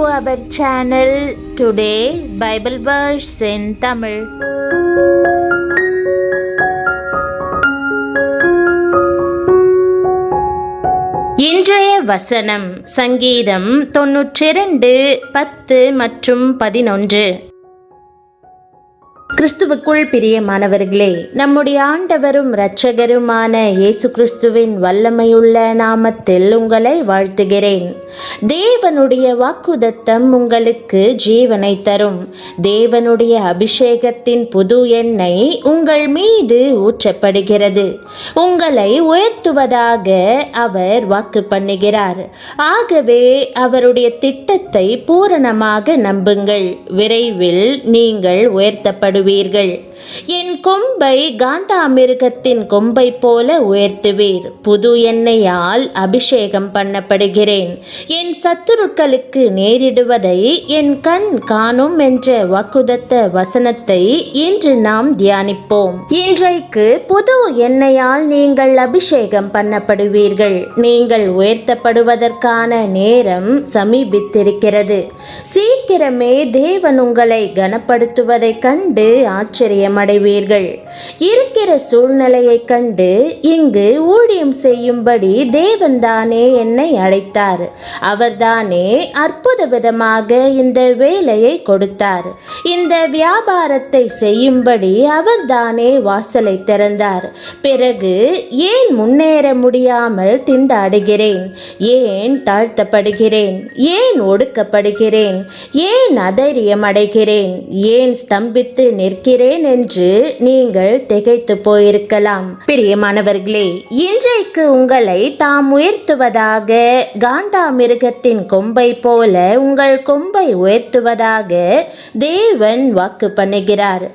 our channel. Today Bible verse in Tamil. இன்றைய வசனம் சங்கீதம் 92 10 மற்றும் 11. கிறிஸ்துவுக்குள் பிரியமானவர்களே, நம்முடைய ஆண்டவரும் இரட்சகருமான இயேசு கிறிஸ்துவின் வல்லமையுள்ள நாமத்தில் உங்களை வாழ்த்துகிறேன். தேவனுடைய வாக்குதத்தம் உங்களுக்கு ஜீவனை தரும். தேவனுடைய அபிஷேகத்தின் புது எண்ணெய் உங்கள் மீது ஊற்றப்படுகிறது. உங்களை உயர்த்துவதாக அவர் வாக்கு பண்ணுகிறார். ஆகவே அவருடைய திட்டத்தை பூரணமாக நம்புங்கள். விரைவில் நீங்கள் உயர்த்தப்படுவீர்கள். என் கொம்பை காண்டாமிருகத்தின் கொம்பை போல உயர்த்துவீர். புது எண்ணெயால் அபிஷேகம் பண்ணப்படுகிறேன். என் சத்துருக்களுக்கு நேரிடுவதை என் கண் காணும் என்ற வாக்குதத்த வசனத்தை இன்று நாம் தியானிப்போம். இன்றைக்கு புது எண்ணெயால் நீங்கள் அபிஷேகம் பண்ணப்படுவீர்கள். நீங்கள் உயர்த்தப்படுவதற்கான நேரம் சமீபித்திருக்கிறது. சீக்கிரமே தேவன் உங்களை கனப்படுத்துவதை கண்டு ஆச்சரியமடைவீர்கள். இருக்கிற சூழ்நிலையை கண்டு இங்கு ஊழியம் செய்யும்படி தேவன் தானே என்னை அழைத்தார். அவர்தானே அற்புத விதமாக இந்த வேலையை கொடுத்தார். இந்த வியாபாரத்தை செய்யும்படி அவர்தானே வாசலை திறந்தார். பிறகு ஏன் முன்னேற முடியாமல் திண்டாடுகிறேன்? ஏன் தாழ்த்தப்படுகிறேன்? ஏன் ஒடுக்கப்படுகிறேன்? ஏன் அதைரியம் அடைகிறேன்? ஏன் ஸ்தம்பித்து நிற்கிறேன் என்று நீங்கள் திகைத்து போயிருக்கலாம். பிரியமானவர்களே, இன்றைக்கு உங்களை தாம் உயர்த்துவதாக, காண்டாமிருகத்தின் கொம்பை போல உங்கள் கொம்பை உயர்த்துவதாக தேவன் வாக்கு பண்ணுகிறார்.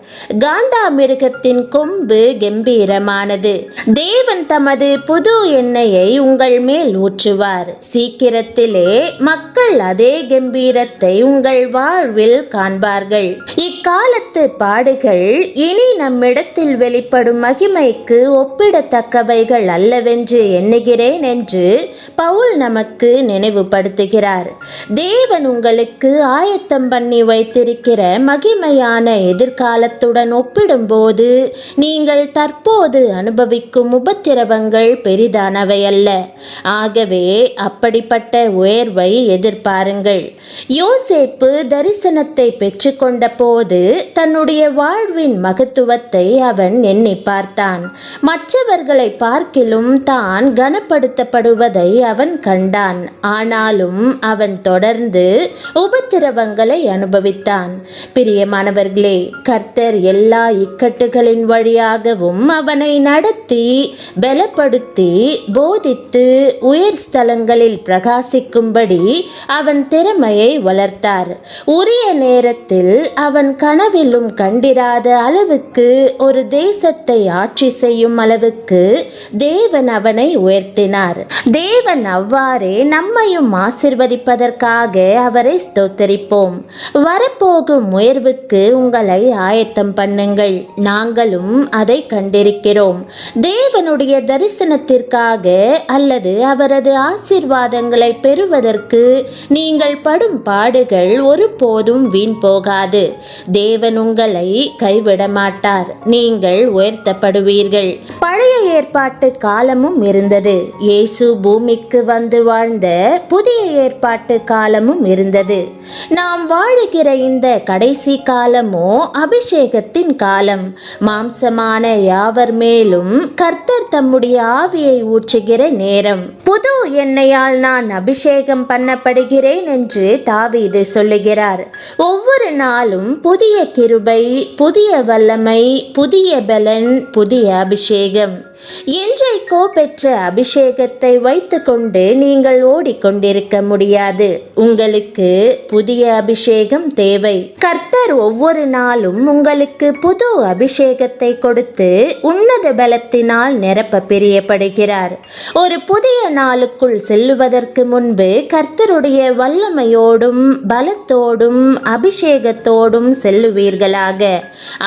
காண்டாமிருகத்தின் கொம்பு கம்பீரமானது. தேவன் தமது புது எண்ணெயை உங்கள் மேல் ஊற்றுவார். சீக்கிரத்திலே மக்கள் அதே கம்பீரத்தை உங்கள் வாழ்வில் காண்பார்கள். இக்காலத்து பாடுகள் இனி நம்மிடத்தில் வெளிப்படும் மகிமைக்கு ஒப்பிடத்தக்கவைகள் அல்லவென்று எண்ணுகிறேன் என்று பவுல் நமக்கு நினைவுபடுத்துகிறார். தேவன் உங்களுக்கு ஆயத்தம் பண்ணி வைத்திருக்கிற மகிமையான எதிர்காலத்துடன் ஒப்பிடும்போது நீங்கள் தற்போது அனுபவிக்கும் உபத்திரவங்கள் பெரிதானவை அல்ல. ஆகவே அப்படிப்பட்ட உயர்வை எதிர்பாருங்கள். யோசேப்பு தரிசனத்தை பெற்றுக்கொண்ட போது தன்னுடைய வாழ்வின் மகத்துவத்தை அவன் எண்ணி பார்த்தான். மற்றவர்களை பார்க்கிலும் தான் கனப்படுத்தப்படுவதை அவன் கண்டான். ஆனாலும் அவன் தொடர்ந்து உபத்திரவங்களை அனுபவித்தான். பிரியமானவர்களே, கர்த்தர் எல்லா இக்கட்டுகளின் வழியாகவும் அவனை நடத்தி பலப்படுத்தி போதித்து உயர் ஸ்தலங்களில் பிரகாசிக்கும்படி அவன் திறமையை வளர்த்தார். உரிய நேரத்தில் அவன் கனவிலும் கண்டிராத அளவுக்கு ஒரு தேசத்தை ஆட்சி செய்யும் அளவுக்கு தேவன் அவனை உயர்த்தினார். தேவன் அவ்வாறே நம்மையும் ஆசிர்வதிப்பதற்காக அவரை ஸ்தோத்தரிப்போம். வரப்போகும் உயர்வுக்கு உங்களை ஆயத்தம் பண்ணுங்கள். நாங்களும் அதை கண்டிருக்கிறோம். தேவனுடைய தரிசனத்திற்காக அல்லது அவரது ஆசீர்வாதங்களை பெறுவதற்கு நீங்கள் படும் பாடுகள் ஒருபோதும் வீண் போகாது. தேவன் உங்களை கைவிட மாட்டார். நீங்கள் உயர்த்தப்படுவீர்கள். பழைய ஏற்பாட்டு காலமும் இருந்தது. இயேசு பூமிக்கு வந்து வாழ்ந்த புதிய ஏற்பாட்டு காலமும் இருந்தது. நாம் வாழுகிற இந்த கடைசி காலமோ அபிஷேகத்தின் காலம். மாம்சமான யாவர் மேலும் கர்த்தர் தம்முடைய ஆவியை ஊற்றுகிற நேரம். புது எண்ணெயால் நான் அபிஷேகம் பண்ணப்படுகிறேன் என்று தாவீது சொல்லுகிறார். ஒவ்வொரு நாளும் புதிய கிருபை, புதிய வல்லமை, புதிய பலன், புதிய அபிஷேகம். என்றைக்கோ பெற்ற அபிஷேகத்தை வைத்துக்கொண்டு நீங்கள் ஓடிக்கொண்டிருக்க முடியாது. உங்களுக்கு புதிய அபிஷேகம் தேவை. கர்த்தர் கர்த்தர் ஒவ்வொரு நாளும் உங்களுக்கு புது அபிஷேகத்தை கொடுத்து உன்னத பலத்தினால் நிரப்ப பிரியப்படுகிறார். ஒரு புதிய நாளுக்குள் செல்லுவதற்கு முன்பு கர்த்தருடைய வல்லமையோடும் பலத்தோடும் அபிஷேகத்தோடும் செல்லுவீர்களாக.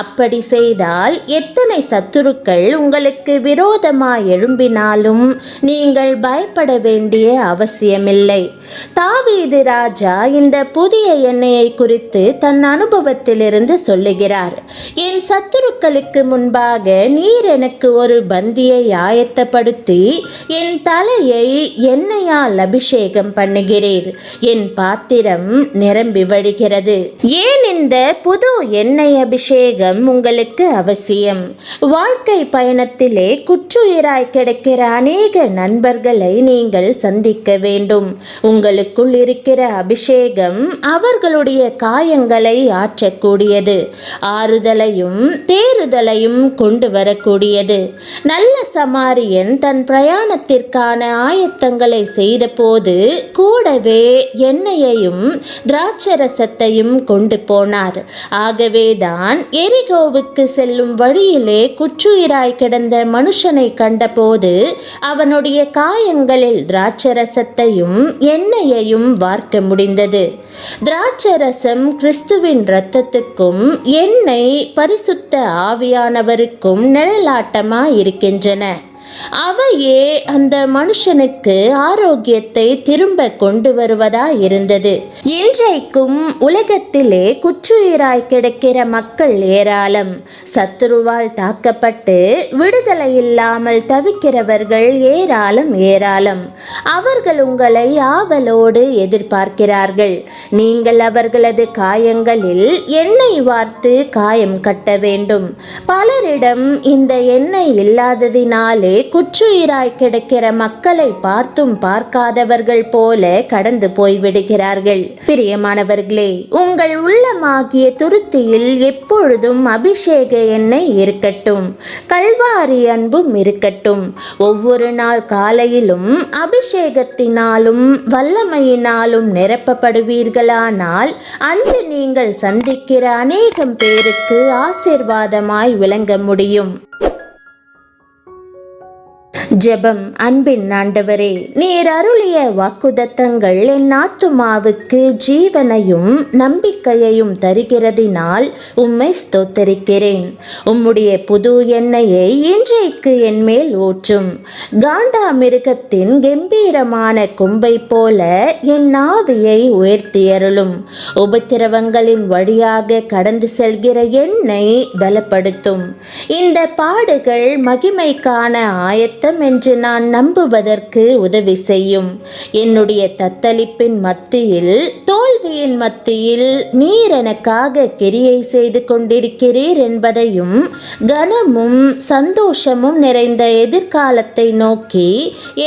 அப்படி செய்தால் எத்தனை சத்துருக்கள் உங்களுக்கு விரோதமாய் எழும்பினாலும் நீங்கள் பயப்பட வேண்டிய அவசியமில்லை. தாவீது ராஜா இந்த புதிய எண்ணெயை குறித்து தன் அனுபவத்திலிருந்து சொல்லுகிறார். என் சத்துருக்களுக்கு முன்பாக நீர் எனக்கு ஒரு பந்தியை ஆயத்தப்படுத்தி என் தலையை எண்ணெயால் அபிஷேகம் பண்ணுகிறீர். என் பாத்திரம் நிரம்பி வழிகிறது. ஏன் இந்த புது எண்ணெய் அபிஷேகம் உங்களுக்கு அவசியம்? வாழ்க்கை பயணத்திலே குற்றுயிராய் கிடைக்கிற அநேக நண்பர்களை நீங்கள் சந்திக்க வேண்டும். உங்களுக்குள் இருக்கிற அபிஷேகம் அவர்களுடைய காயங்களை ஆற்றக்கூடியது, ஆறுதலையும் தேறுதலையும் கொண்டு வரக்கூடியது. நல்ல சமாரியன் தன் பிரயாணத்திற்கான ஆயத்தங்களை செய்த போது கூடவே எண்ணெயையும் திராட்சரசத்தையும் கொண்டு போனார். ஆகவேதான் எரிகோவுக்கு செல்லும் வழியிலே குற்றுயிராய் கிடந்த மனுஷனை கண்டபோது அவனுடைய காயங்களில் திராட்சரசத்தையும் எண்ணெயையும் வார்க்க முடிந்தது. திராட்சரசம் கிறிஸ்துவின் இரத்தத்துக்கும் எண்ணெய் பரிசுத்த ஆவியானவருக்கும் நிழலாட்டமாய் இருக்கின்றன. அவையே அந்த மனுஷனுக்கு ஆரோக்கியத்தை திரும்ப கொண்டு வருவதா இருந்தது. இன்றைக்கும் உலகத்திலே குற்றுயிராய் கிடக்கிற மக்கள் ஏராளம். சத்துருவால் தாக்கப்பட்டு விடுதலை இல்லாமல் தவிக்கிறவர்கள் ஏராளம். அவர்கள் உங்களை ஆவலோடு எதிர்பார்க்கிறார்கள். நீங்கள் அவர்களது காயங்களில் எண்ணெய் வார்த்து காயம் கட்ட வேண்டும். பலரிடம் இந்த எண்ணெய் இல்லாததினாலே குற்றுயிராய் கிடக்கிற மக்களை பார்த்தும் பார்க்காதவர்கள் போல கடந்து போய்விடுகிறார்கள். பிரியமானவர்களே, உங்கள் உள்ளமாகிய துருத்தியில் எப்பொழுதும் அபிஷேக எண்ணெய் இருக்கட்டும், கல்வாரி அன்பும் இருக்கட்டும். ஒவ்வொரு நாள் காலையிலும் அபிஷேகத்தினாலும் வல்லமையினாலும் நிரப்பப்படுவீர்களானால் அன்று நீங்கள் சந்திக்கிற அநேகம் பேருக்கு ஆசீர்வாதமாய் விளங்க முடியும். ஜெபம். அன்பின் ஆண்டவரே, நீர் அருளிய வாக்குதத்தங்கள் என் ஆத்துமாவுக்கு ஜீவனையும் நம்பிக்கையையும் தருகிறதினால் உம்மை ஸ்தோத்தரிக்கிறேன். உம்முடைய புது எண்ணெயை இன்றைக்கு என் மேல் ஊற்றும். காண்டா மிருகத்தின் கம்பீரமான கொம்பை போல என் ஆவியை உயர்த்தியருளும். உபத்திரவங்களின் வழியாக கடந்து செல்கிற என்னை பலப்படுத்தும். இந்த பாடுகள் மகிமைக்கான ஆயத்தம் என்று நான் நம்புவதற்கு உதவி செய்யும். என்னுடைய தத்தளிப்பின் மத்தியில், தோல்வியின் மத்தியில் நீர் எனக்காக கிரியை செய்து கொண்டிருக்கிறீர் என்பதையும், கனமும் சந்தோஷமும் நிறைந்த எதிர்காலத்தை நோக்கி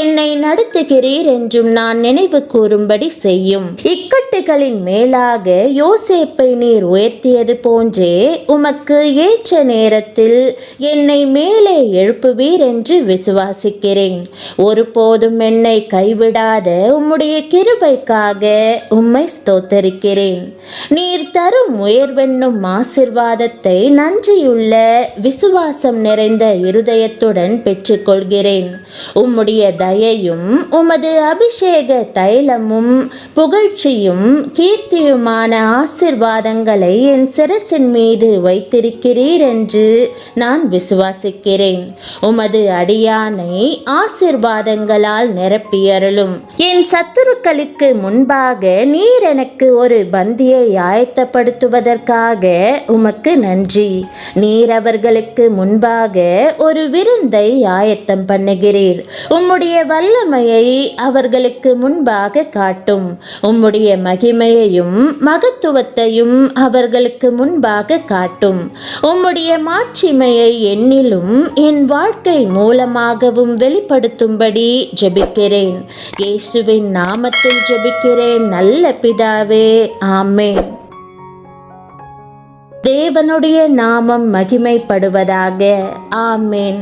என்னை நடத்துகிறீர் என்றும் நான் நினைவு கூறும்படி செய்யும். இக்கட்டுகளின் மேலாக யோசேப்பை நீர் உயர்த்தியது போன்றே உமக்கு ஏற்ற நேரத்தில் என்னை மேலே எழுப்புவீர் என்று விசுவாசிக்கிறேன். ஒருபோதும் என்னை கைவிடாத உம்முடைய கிருபைக்காக உம்மை ஸ்தோத்தரிக்கிறேன். நீர் தரும் உயர்வென்னும் ஆசீர்வாதத்தை நன்றியுள்ள விசுவாசம் நிறைந்த இருதயத்துடன் பெற்றுக்கொள்கிறேன். உம்முடைய தயையும் உமது அபிஷேக தைலமும் புகழ்ச்சியும் கீர்த்தியுமான ஆசீர்வாதங்களை என் சிரசின் மீது வைத்திருக்கிறீர் என்று நான் விசுவாசிக்கிறேன். உமது அடியானை ஆசீர்வாதங்களால் நிரப்பியருளும். என் சத்துருக்களுக்கு முன்பாக நீர் எனக்கு ஒரு பந்தியை ஆயத்தப்படுத்துவதற்காக உமக்கு நன்றி. நீர் அவர்களுக்கு முன்பாக ஒரு விருந்தை ஆயத்தம் பண்ணுகிறீர். உம்முடைய வல்லமையை அவர்களுக்கு முன்பாக காட்டும். உம்முடைய மகிமையையும் மகத்துவத்தையும் அவர்களுக்கு முன்பாக காட்டும். உம்முடைய மாட்சிமையை என்னிலும் என் வாழ்க்கை மூலமாகவும் வெளிப்படுத்தும்படி ஜெபிக்கிறேன். இயேசுவின் நாமத்தில் ஜெபிக்கிறேன் நல்ல பிதாவே, ஆமென். தேவனுடைய நாமம் மகிமைப்படுவதாக. ஆமென்.